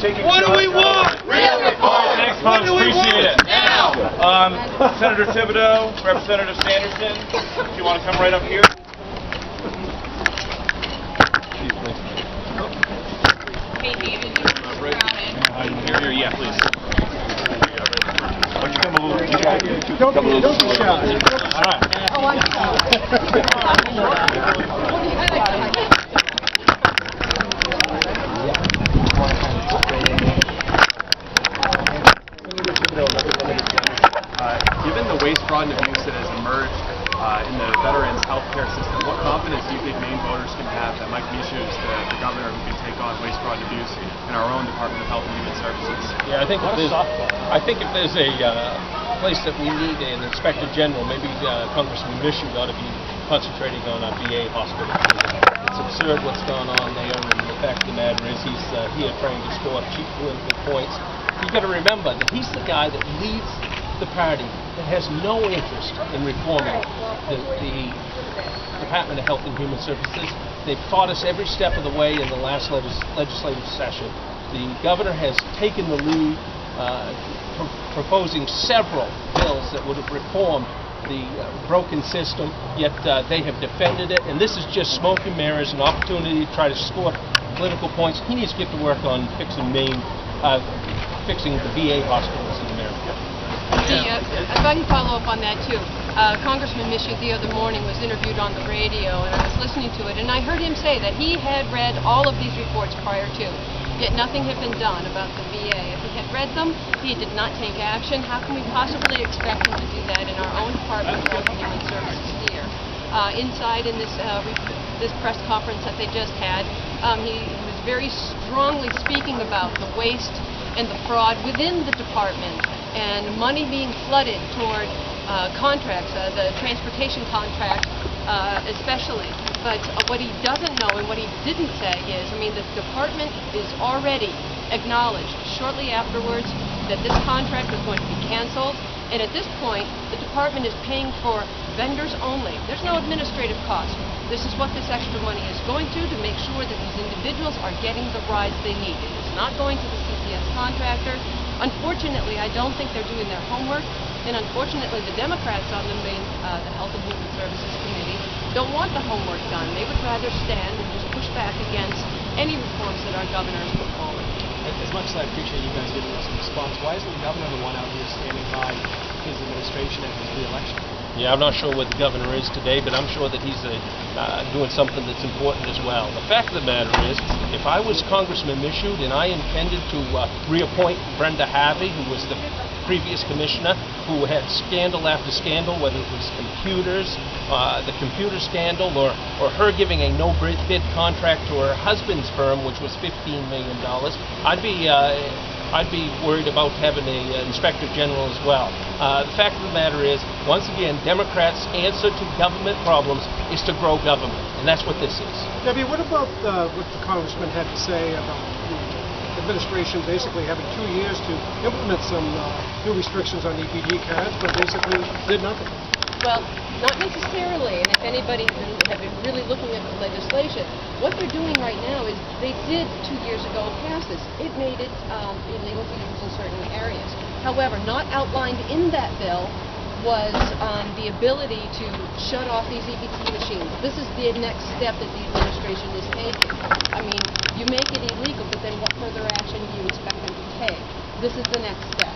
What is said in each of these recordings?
taking What do we want? Real reform. Thanks, folks. Appreciate it. Now. Senator Thibodeau, Representative Sanderson, if you want to come right up here. Hey, David, this is crowded. Yeah, please. Don't be shy. All right. Given the waste, fraud, and abuse that has emerged in the veterans' health care system, what confidence do you think Maine voters can have that Mike Michaud is the governor who can take on waste, fraud, and abuse in our own Department of Health and Human Services? Yeah, I think if there's a place that we need an inspector general, maybe Congressman Michaud ought to be concentrating on our VA hospital. It's absurd what's going on there, and the fact of the matter is he's here trying to score cheap political points. You got to remember that he's the guy that leads the party that has no interest in reforming the Department of Health and Human Services. They've fought us every step of the way in the last legislative session. The governor has taken the lead, proposing several bills that would have reformed the broken system, yet they have defended it, and this is just smoke and mirrors, an opportunity to try to score political points. He needs to get to work on fixing Maine, fixing the VA hospitals in America. If I can follow up on that too, Congressman Michaud the other morning was interviewed on the radio, and I was listening to it, and I heard him say that he had read all of these reports prior to, yet nothing had been done about the VA. If he had read them, he did not take action. How can we possibly expect him to do that in our own Department of Health and Human Services here? Inside in this press conference that they just had, he was very strongly speaking about the waste and the fraud within the department, and money being flooded toward contracts, the transportation contract especially. But what he doesn't know and what he didn't say is, I mean, the department is already acknowledged shortly afterwards that this contract is going to be canceled, and at this point the department is paying for vendors only. There's no administrative cost. This is what this extra money is going to make sure that these individuals are getting the rides they need. It is not going to the CPS contractor. Unfortunately, I don't think they're doing their homework, and unfortunately the Democrats on the Maine the Health and Human Services Committee don't want the homework done. They would rather stand and just push back against any reforms that our governor has put forward. As much as I appreciate you guys giving us a response, why isn't the governor the one out here standing by his administration and his re-election? Yeah, I'm not sure where the governor is today, but I'm sure that he's doing something that's important as well. The fact of the matter is, if I was Congressman Michaud and I intended to reappoint Brenda Harvey, who was the previous commissioner, who had scandal after scandal, whether it was computers, the computer scandal, or her giving a no-bid contract to her husband's firm, which was $15 million, I'd be worried about having an inspector general as well. The fact of the matter is, once again, Democrats' answer to government problems is to grow government, and that's what this is. Debbie, what about what the congressman had to say about the administration basically having 2 years to implement some new restrictions on EPG cards, but basically did nothing? Well, not necessarily, and if anybody's have been really looking at the legislation, what they're doing right now is they did 2 years ago pass this. It made it illegal to use in certain areas. However, not outlined in that bill was the ability to shut off these EBT machines. This is the next step that the administration is taking. I mean, you make it illegal, but then what further action do you expect them to take? This is the next step.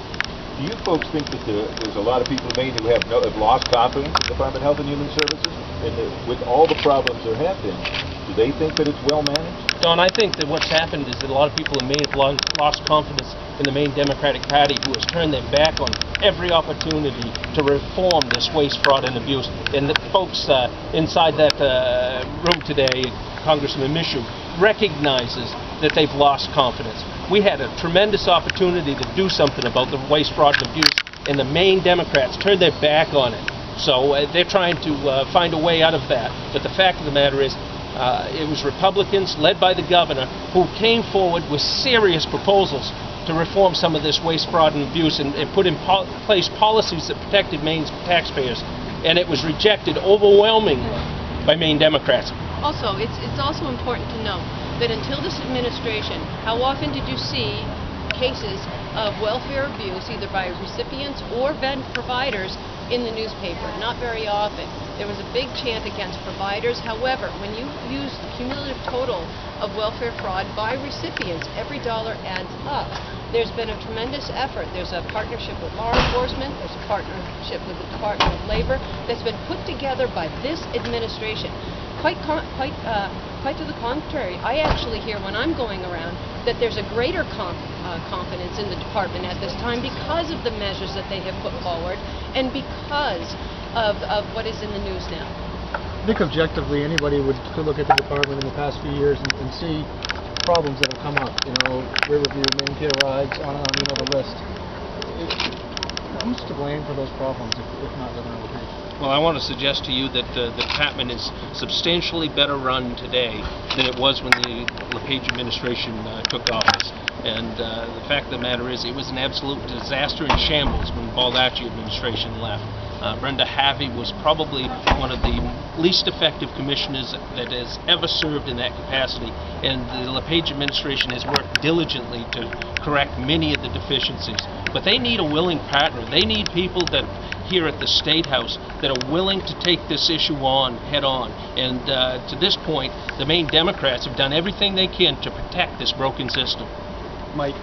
Do you folks think that there's a lot of people in Maine who have lost confidence in the Department of Health and Human Services? And with all the problems there have been, do they think that it's well managed? Don, I think that what's happened is that a lot of people in Maine have lost confidence in the Maine Democratic Party, who has turned their back on every opportunity to reform this waste, fraud, and abuse. And the folks inside that room today, Congressman Michaud, recognizes that they've lost confidence. We had a tremendous opportunity to do something about the waste, fraud, and abuse, and the Maine Democrats turned their back on it. So they're trying to find a way out of that. But the fact of the matter is, it was Republicans, led by the governor, who came forward with serious proposals to reform some of this waste, fraud, and abuse, and put in place policies that protected Maine's taxpayers. And it was rejected overwhelmingly by Maine Democrats. Also, it's also important to note that until this administration, how often did you see cases of welfare abuse, either by recipients or providers, in the newspaper. Not very often. There was a big chant against providers. However, when you use the cumulative total of welfare fraud by recipients, every dollar adds up. There's been a tremendous effort. There's a partnership with law enforcement. There's a partnership with the Department of Labor that's been put together by this administration. Quite to the contrary, I actually hear when I'm going around that there's a greater confidence in the department at this time because of the measures that they have put forward and because of what is in the news now. I think objectively anybody could look at the department in the past few years and see problems that have come up. You know, Riverview, Maine Pier rides, on and on, you know the list. Who's to blame for those problems if not Governor LePage? Well, I want to suggest to you that the department is substantially better run today than it was when the LePage administration took office. And the fact of the matter is, it was an absolute disaster in shambles when the Baldacci administration left. Brenda Harvey was probably one of the least effective commissioners that has ever served in that capacity, and the LePage administration has worked diligently to correct many of the deficiencies. But they need a willing partner. They need people that here at the State House that are willing to take this issue on head on. And to this point, the Maine Democrats have done everything they can to protect this broken system. Mike,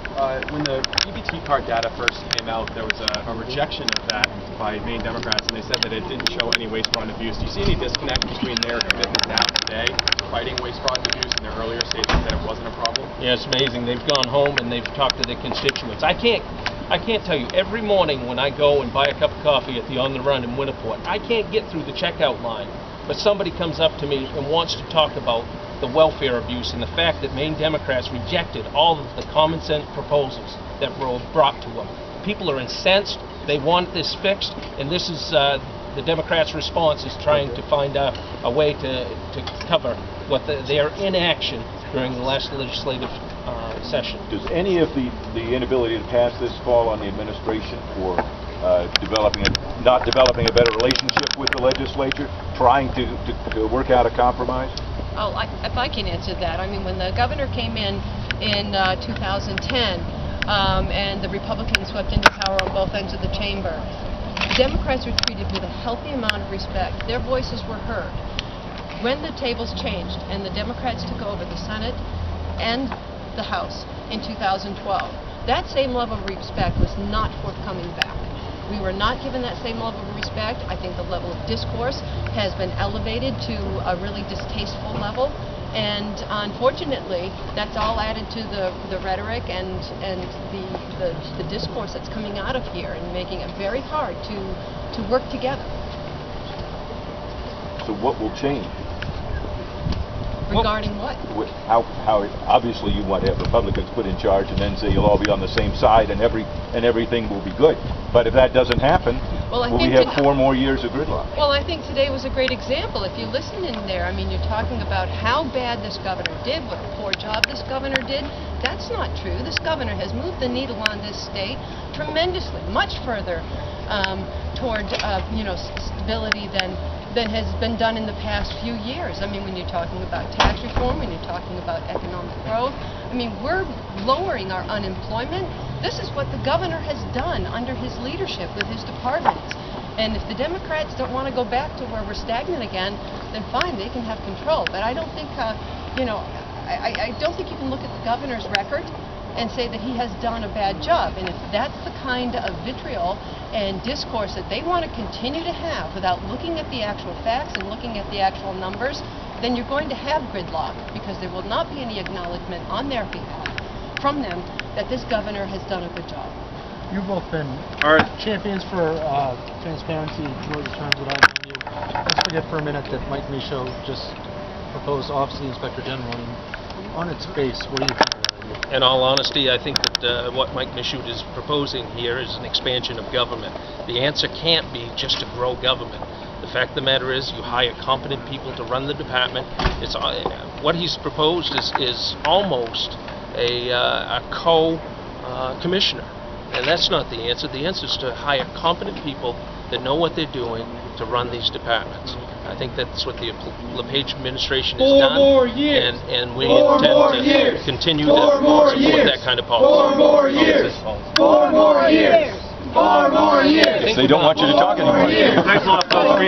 when the EBT card data first came out, there was a rejection of that by Maine Democrats, and they said that it didn't show any waste, fraud, and abuse. Do you see any disconnect between their commitment now today, fighting waste, fraud, and abuse, and their earlier statement that it wasn't a problem? Yeah, it's amazing. They've gone home and they've talked to their constituents. I can't tell you, every morning when I go and buy a cup of coffee at the On the Run in Winterport, I can't get through the checkout line, but somebody comes up to me and wants to talk about the welfare abuse and the fact that Maine Democrats rejected all of the common sense proposals that were brought to them. People are incensed. They want this fixed, and this is the Democrats' response is trying to find a way to cover what their inaction during the last legislative session. Does any of the inability to pass this fall on the administration for not developing a better relationship with the legislature, trying to work out a compromise? Oh, if I can answer that. I mean, when the governor came in 2010 and the Republicans swept into power on both ends of the chamber, Democrats were treated with a healthy amount of respect. Their voices were heard. When the tables changed and the Democrats took over the Senate and the House in 2012, that same level of respect was not forthcoming back. We were not given that same level of respect. I think the level of discourse has been elevated to a really distasteful level, and unfortunately, that's all added to the rhetoric and the discourse that's coming out of here and making it very hard to work together. So what will change? Regarding what? How obviously you want to have Republicans put in charge and then say you'll all be on the same side and everything will be good. But if that doesn't happen, will we have 4 more years of gridlock? Well, I think today was a great example. If you listen in there, I mean, you're talking about how bad this governor did, what a poor job this governor did. That's not true. This governor has moved the needle on this state tremendously, much further toward stability than has been done in the past few years. I mean, when you're talking about tax reform, when you're talking about economic growth, I mean, we're lowering our unemployment. This is what the governor has done under his leadership with his departments. And if the Democrats don't want to go back to where we're stagnant again, then fine, they can have control. But I don't think, I don't think you can look at the governor's record and say that he has done a bad job. And if that's the kind of vitriol and discourse that they want to continue to have without looking at the actual facts and looking at the actual numbers, then you're going to have gridlock, because there will not be any acknowledgement on their behalf from them that this governor has done a good job. You've both been champions for transparency throughout your terms that I've known you. Let's forget for a minute that Mike Michaud just proposed Office of the Inspector General. And on its face, what do you think of that idea? In all honesty, I think that what Mike Michaud is proposing here is an expansion of government. The answer can't be just to grow government. The fact of the matter is, you hire competent people to run the department. What he's proposed is almost a co-commissioner. And that's not the answer. The answer is to hire competent people that know what they're doing to run these departments. I think that's what the LePage administration has 4 done. more years. And we 4 intend more to years. continue 4 to more support years. that kind of policy. 4 more years. 4 more years. 4 more years. They don't want you to talk anymore. Years. Thanks a lot, folks.